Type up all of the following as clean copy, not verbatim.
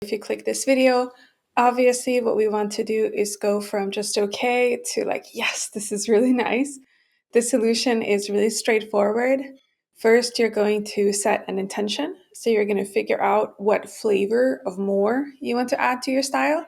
If you click this video, obviously what we want to do is go from just okay to like, yes, this is really nice. The solution is really straightforward. First, you're going to set an intention. So you're going to figure out what flavor of more you want to add to your style.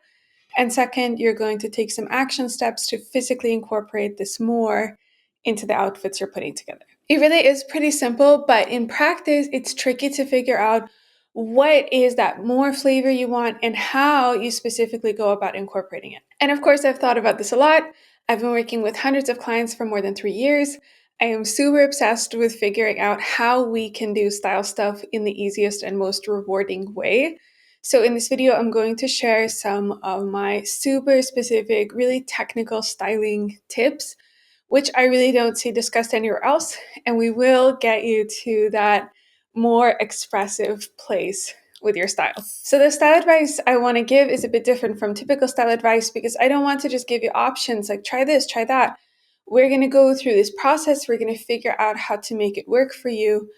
And second, you're going to take some action steps to physically incorporate this more into the outfits you're putting together. It really is pretty simple, but in practice, it's tricky to figure out what is that more flavor you want and how you specifically go about incorporating it. And of course, I've thought about this a lot. I've been working with hundreds of clients for more than 3 years. I am super obsessed with figuring out how we can do style stuff in the easiest and most rewarding way. So in this video, I'm going to share some of my super specific, really technical styling tips, which I really don't see discussed anywhere else. And we will get you to that more expressive place with your style. So the style advice I want to give is a bit different from typical style advice because I don't want to just give you options like try this, try that. We're going to go through this process. We're going to figure out how to make it work for you.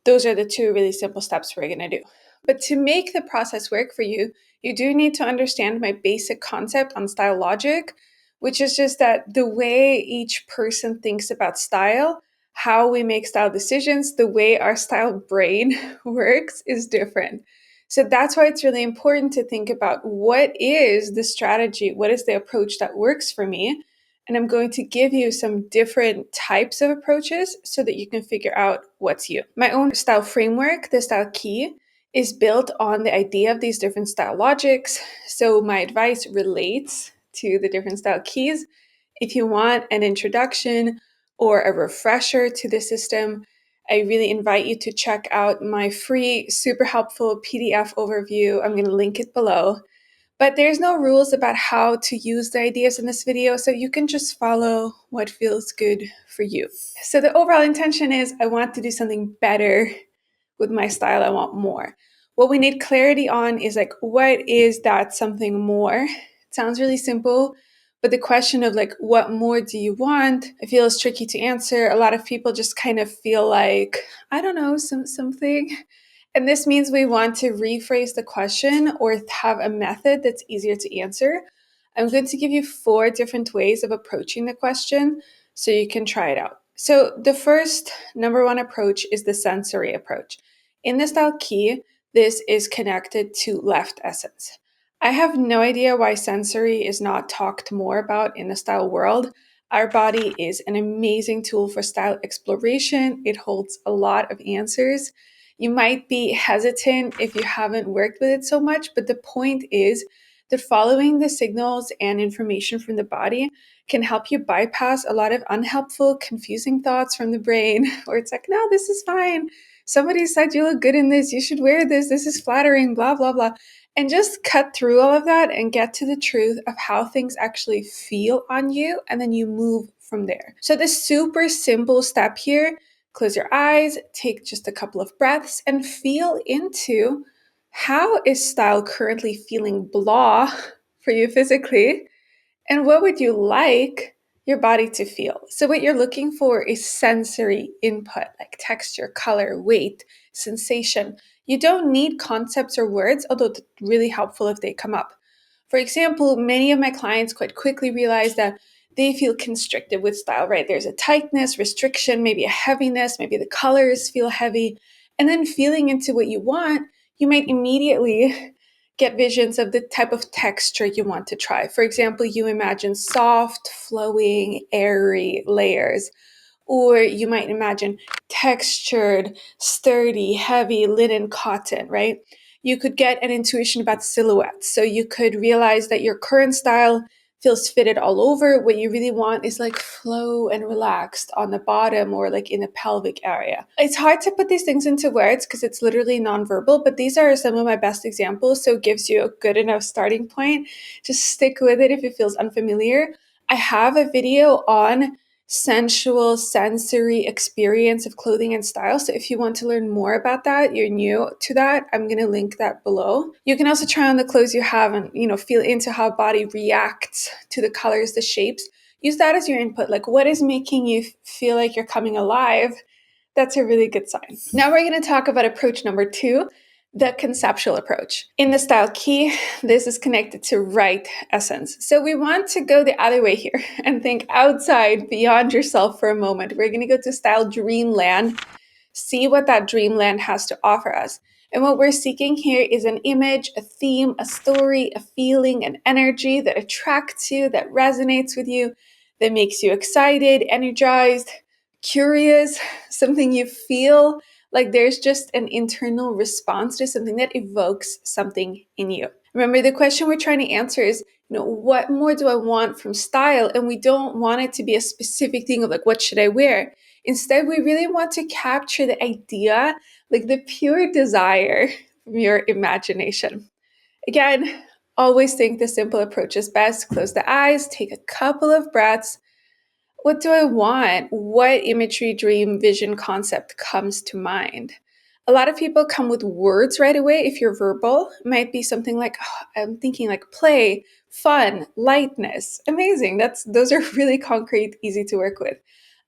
Those are the two really simple steps we're going to do. But to make the process work for you, you do need to understand my basic concept on style logic, which is just that the way each person thinks about style, how we make style decisions, the way our style brain works is different. So that's why it's really important to think about what is the strategy, what is the approach that works for me, and I'm going to give you some different types of approaches so that you can figure out what's you. My own style framework, the style key, is built on the idea of these different style logics. So my advice relates to the different style keys. If you want an introduction or a refresher to the system, I really invite you to check out my free, super helpful PDF overview. I'm going to link it below. But there's no rules about how to use the ideas in this video, so you can just follow what feels good for you. So the overall intention is I want to do something better with my style. I want more. What we need clarity on is like, what is that something more? It sounds really simple, but the question of like, what more do you want? I feel is tricky to answer. A lot of people just kind of feel like, I don't know, something. And this means we want to rephrase the question or have a method that's easier to answer. I'm going to give you 4 different ways of approaching the question so you can try it out. So the first, number 1 approach is the sensory approach. In the style key, this is connected to left essence. I have no idea why sensory is not talked more about in the style world. Our body is an amazing tool for style exploration. It holds a lot of answers. You might be hesitant if you haven't worked with it so much, but the point is that following the signals and information from the body can help you bypass a lot of unhelpful, confusing thoughts from the brain where it's like, no, this is fine. Somebody said you look good in this. You should wear this. This is flattering, blah, blah, blah. And just cut through all of that and get to the truth of how things actually feel on you. And then you move from there. So the super simple step here, close your eyes, take just a couple of breaths and feel into how is style currently feeling blah for you physically, and what would you like your body to feel? So what you're looking for is sensory input, like texture, color, weight, sensation. You don't need concepts or words, although it's really helpful if they come up. For example, many of my clients quite quickly realize that they feel constricted with style, right? There's a tightness, restriction, maybe a heaviness, maybe the colors feel heavy. And then feeling into what you want, you might immediately get visions of the type of texture you want to try. For example, you imagine soft, flowing, airy layers. Or you might imagine textured, sturdy, heavy linen cotton, right? You could get an intuition about silhouettes. So you could realize that your current style feels fitted all over. What you really want is like flow and relaxed on the bottom or like in the pelvic area. It's hard to put these things into words because it's literally nonverbal, but these are some of my best examples. So it gives you a good enough starting point. Just stick with it if it feels unfamiliar. I have a video on sensual sensory experience of clothing and style. So if you want to learn more about that, you're new to that, I'm going to link that below. You can also try on the clothes you have and, feel into how body reacts to the colors, the shapes. Use that as your input. Like what is making you feel like you're coming alive? That's a really good sign. Now we're going to talk about approach number 2. The conceptual approach. In the style key, this is connected to right essence. So we want to go the other way here and think outside, beyond yourself for a moment. We're going to go to style dreamland, see what that dreamland has to offer us. And what we're seeking here is an image, a theme, a story, a feeling, an energy that attracts you, that resonates with you, that makes you excited, energized, curious, something you feel like there's just an internal response to something that evokes something in you. Remember, the question we're trying to answer is, what more do I want from style? And we don't want it to be a specific thing of like, what should I wear? Instead, we really want to capture the idea, like the pure desire from your imagination. Again, always think the simple approach is best. Close the eyes, take a couple of breaths. What do I want? What imagery, dream, vision, concept comes to mind? A lot of people come with words right away. If you're verbal, it might be something like, I'm thinking like play, fun, lightness. Amazing. Those are really concrete, easy to work with.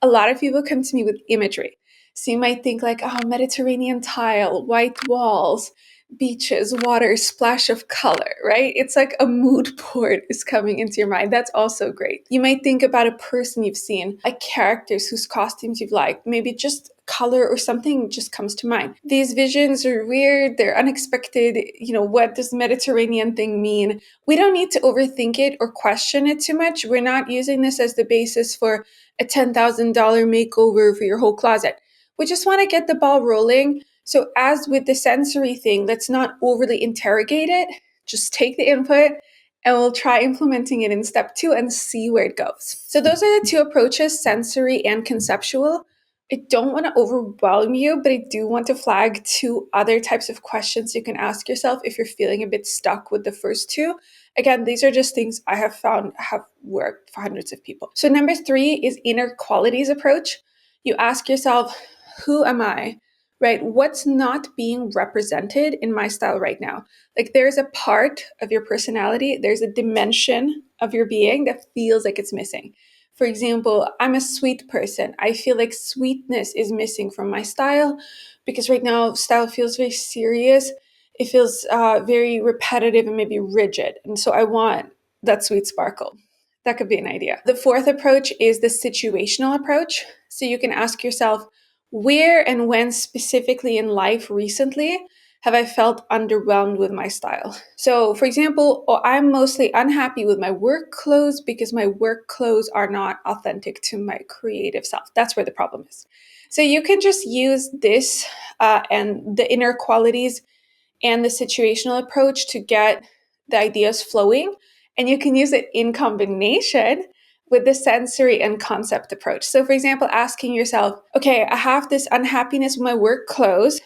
A lot of people come to me with imagery. So you might think like, Mediterranean tile, white walls, beaches, water, splash of color, right? It's like a mood board is coming into your mind. That's also great. You might think about a person you've seen, like characters whose costumes you've liked, maybe just color or something just comes to mind. These visions are weird, they're unexpected. What does Mediterranean thing mean? We don't need to overthink it or question it too much. We're not using this as the basis for a $10,000 makeover for your whole closet. We just want to get the ball rolling. So as with the sensory thing, let's not overly interrogate it. Just take the input and we'll try implementing it in step 2 and see where it goes. So those are the 2 approaches, sensory and conceptual. I don't want to overwhelm you, but I do want to flag 2 other types of questions you can ask yourself if you're feeling a bit stuck with the first 2. Again, these are just things I have found have worked for hundreds of people. So number 3 is inner qualities approach. You ask yourself, who am I? Right? What's not being represented in my style right now? Like there's a part of your personality, there's a dimension of your being that feels like it's missing. For example, I'm a sweet person. I feel like sweetness is missing from my style because right now style feels very serious. It feels very repetitive and maybe rigid. And so I want that sweet sparkle. That could be an idea. The 4th approach is the situational approach. So you can ask yourself, where and when specifically in life recently have I felt underwhelmed with my style? So, for example, I'm mostly unhappy with my work clothes because my work clothes are not authentic to my creative self. That's where the problem is. So, you can just use this and the inner qualities and the situational approach to get the ideas flowing. And you can use it in combination with the sensory and concept approach. So, for example, asking yourself, okay, I have this unhappiness with my work clothes.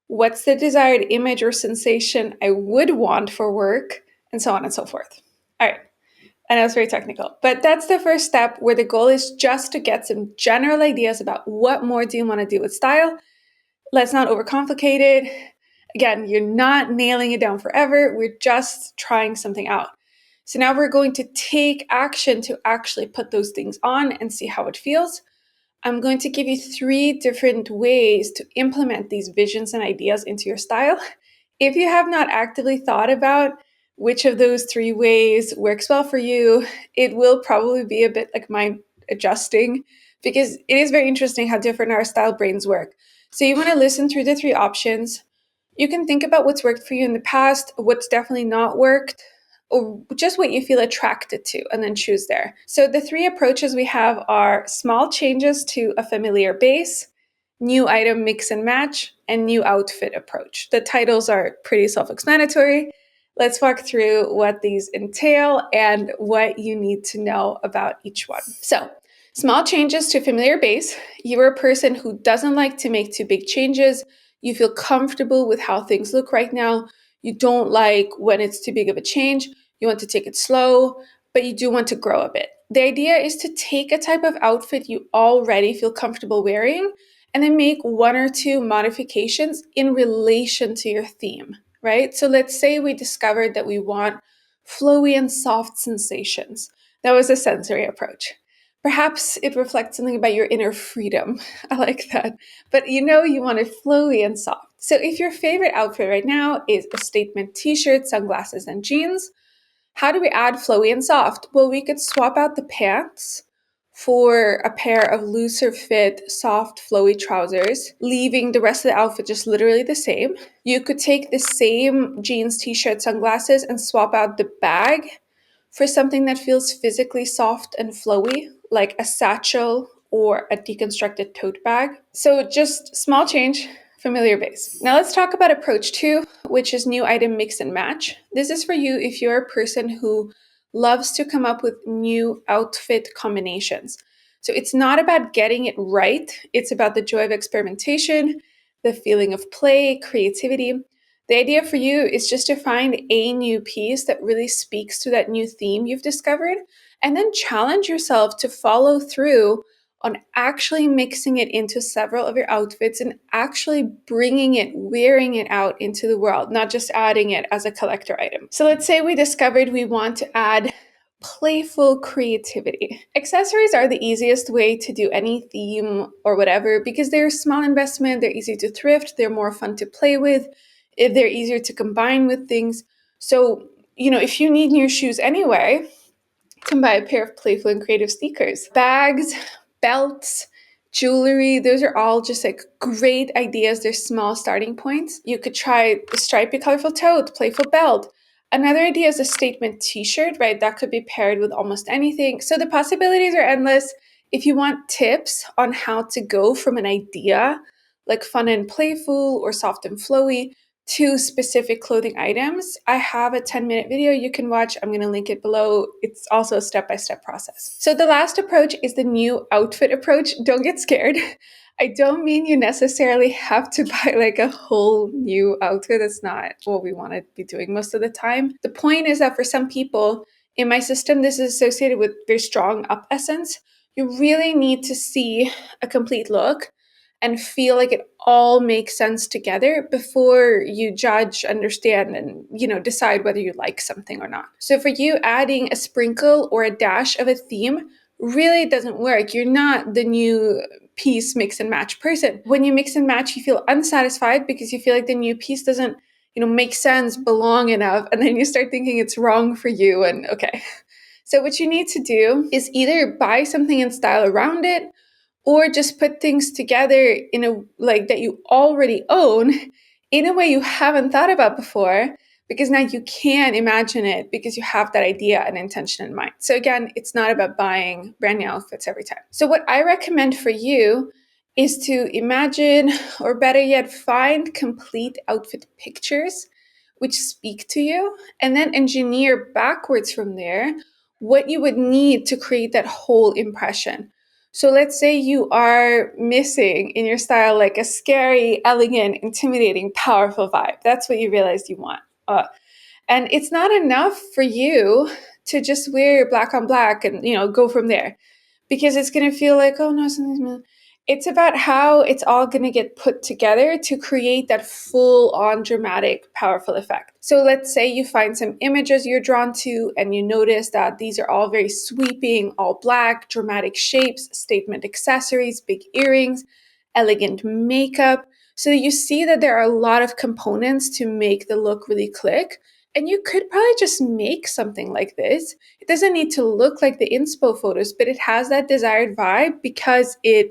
What's the desired image or sensation I would want for work? And so on and so forth. All right. I know it's very technical, but that's the first step where the goal is just to get some general ideas about what more do you want to do with style. Let's not overcomplicate it. Again, you're not nailing it down forever. We're just trying something out. So now we're going to take action to actually put those things on and see how it feels. I'm going to give you 3 different ways to implement these visions and ideas into your style. If you have not actively thought about which of those 3 ways works well for you, it will probably be a bit like mind adjusting because it is very interesting how different our style brains work. So you want to listen through the 3 options. You can think about what's worked for you in the past, what's definitely not worked, or just what you feel attracted to, and then choose there. So the 3 approaches we have are small changes to a familiar base, new item mix and match, and new outfit approach. The titles are pretty self-explanatory. Let's walk through what these entail and what you need to know about each one. So, small changes to familiar base. You're a person who doesn't like to make too big changes. You feel comfortable with how things look right now. You don't like when it's too big of a change. You want to take it slow, but you do want to grow a bit. The idea is to take a type of outfit you already feel comfortable wearing and then make 1 or 2 modifications in relation to your theme, right? So let's say we discovered that we want flowy and soft sensations. That was a sensory approach. Perhaps it reflects something about your inner freedom. I like that. But you want it flowy and soft. So if your favorite outfit right now is a statement t-shirt, sunglasses, and jeans, how do we add flowy and soft? Well, we could swap out the pants for a pair of looser fit, soft, flowy trousers, leaving the rest of the outfit just literally the same. You could take the same jeans, t-shirt, sunglasses, and swap out the bag for something that feels physically soft and flowy, like a satchel or a deconstructed tote bag. So just small change, familiar base. Now let's talk about approach 2, which is new item mix and match. This is for you if you're a person who loves to come up with new outfit combinations. So it's not about getting it right, it's about the joy of experimentation, the feeling of play, creativity. The idea for you is just to find a new piece that really speaks to that new theme you've discovered, and then challenge yourself to follow through on actually mixing it into several of your outfits and actually bringing it, wearing it out into the world, not just adding it as a collector item. So let's say we discovered we want to add playful creativity. Accessories are the easiest way to do any theme or whatever because they're small investment, they're easy to thrift, they're more fun to play with, they're easier to combine with things. So, if you need new shoes anyway, can buy a pair of playful and creative sneakers. Bags, belts, jewelry, those are all just like great ideas. They're small starting points. You could try a stripy, colorful tote, playful belt. Another idea is a statement t-shirt, right? That could be paired with almost anything. So the possibilities are endless. If you want tips on how to go from an idea, like fun and playful or soft and flowy, to specific clothing items, I have a 10-minute video you can watch. I'm going to link it below. It's also a step-by-step process. So the last approach is the new outfit approach. Don't get scared. I don't mean you necessarily have to buy like a whole new outfit. That's not what we want to be doing most of the time. The point is that for some people, in my system, this is associated with very strong up essence. You really need to see a complete look and feel like it all makes sense together before you judge, understand, and decide whether you like something or not. So for you, adding a sprinkle or a dash of a theme really doesn't work. You're not the new piece mix and match person. When you mix and match, you feel unsatisfied because you feel like the new piece doesn't make sense, belong enough, and then you start thinking it's wrong for you. And okay. So what you need to do is either buy something in style around it, or just put things together in a like that you already own in a way you haven't thought about before, because now you can imagine it because you have that idea and intention in mind. So again, it's not about buying brand new outfits every time. So what I recommend for you is to imagine, or better yet, find complete outfit pictures which speak to you, and then engineer backwards from there what you would need to create that whole impression. So let's say you are missing in your style like a scary, elegant, intimidating, powerful vibe. That's what you realized you want. And it's not enough for you to just wear black on black and go from there, because it's going to feel like, oh no, something's missing. It's about how it's all going to get put together to create that full-on dramatic, powerful effect. So let's say you find some images you're drawn to and you notice that these are all very sweeping, all black, dramatic shapes, statement accessories, big earrings, elegant makeup. So you see that there are a lot of components to make the look really click. And you could probably just make something like this. It doesn't need to look like the inspo photos, but it has that desired vibe because it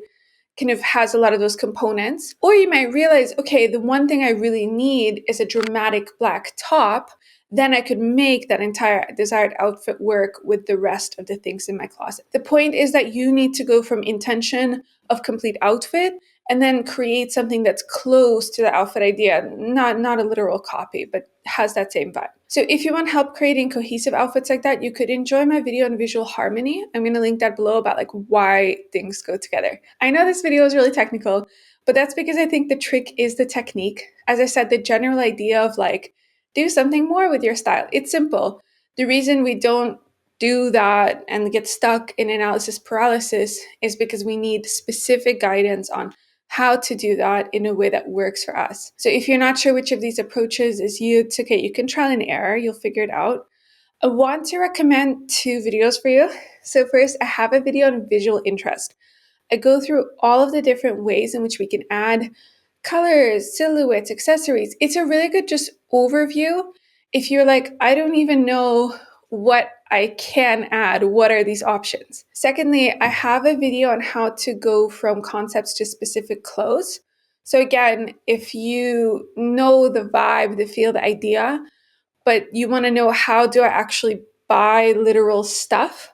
kind of has a lot of those components. Or you might realize, okay, the one thing I really need is a dramatic black top. Then I could make that entire desired outfit work with the rest of the things in my closet. The point is that you need to go from intention of complete outfit and then create something that's close to the outfit idea, not a literal copy, but has that same vibe. So if you want help creating cohesive outfits like that, you could enjoy my video on visual harmony. I'm going to link that below about like why things go together. I know this video is really technical, but that's because I think the trick is the technique. As I said, the general idea of like, do something more with your style. It's simple. The reason we don't do that and get stuck in analysis paralysis is because we need specific guidance on how to do that in a way that works for us. So if you're not sure which of these approaches is you, it's okay. You can trial and error. You'll figure it out. I want to recommend 2 videos for you. So first, I have a video on visual interest. I go through all of the different ways in which we can add colors, silhouettes, accessories. It's a really good just overview. If you're like, I don't even know what I can add, what are these options? Secondly, I have a video on how to go from concepts to specific clothes. So again, if you know the vibe, the feel, the idea, but you want to know how do I actually buy literal stuff,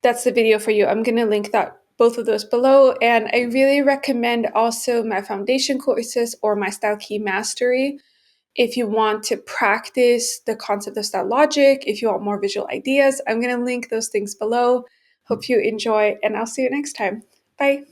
that's the video for you. I'm going to link that both of those below. And I really recommend also my foundation courses or my Style Key Mastery if you want to practice the concept of style logic, if you want more visual ideas. I'm going to link those things below. Hope you enjoy, and I'll see you next time. Bye.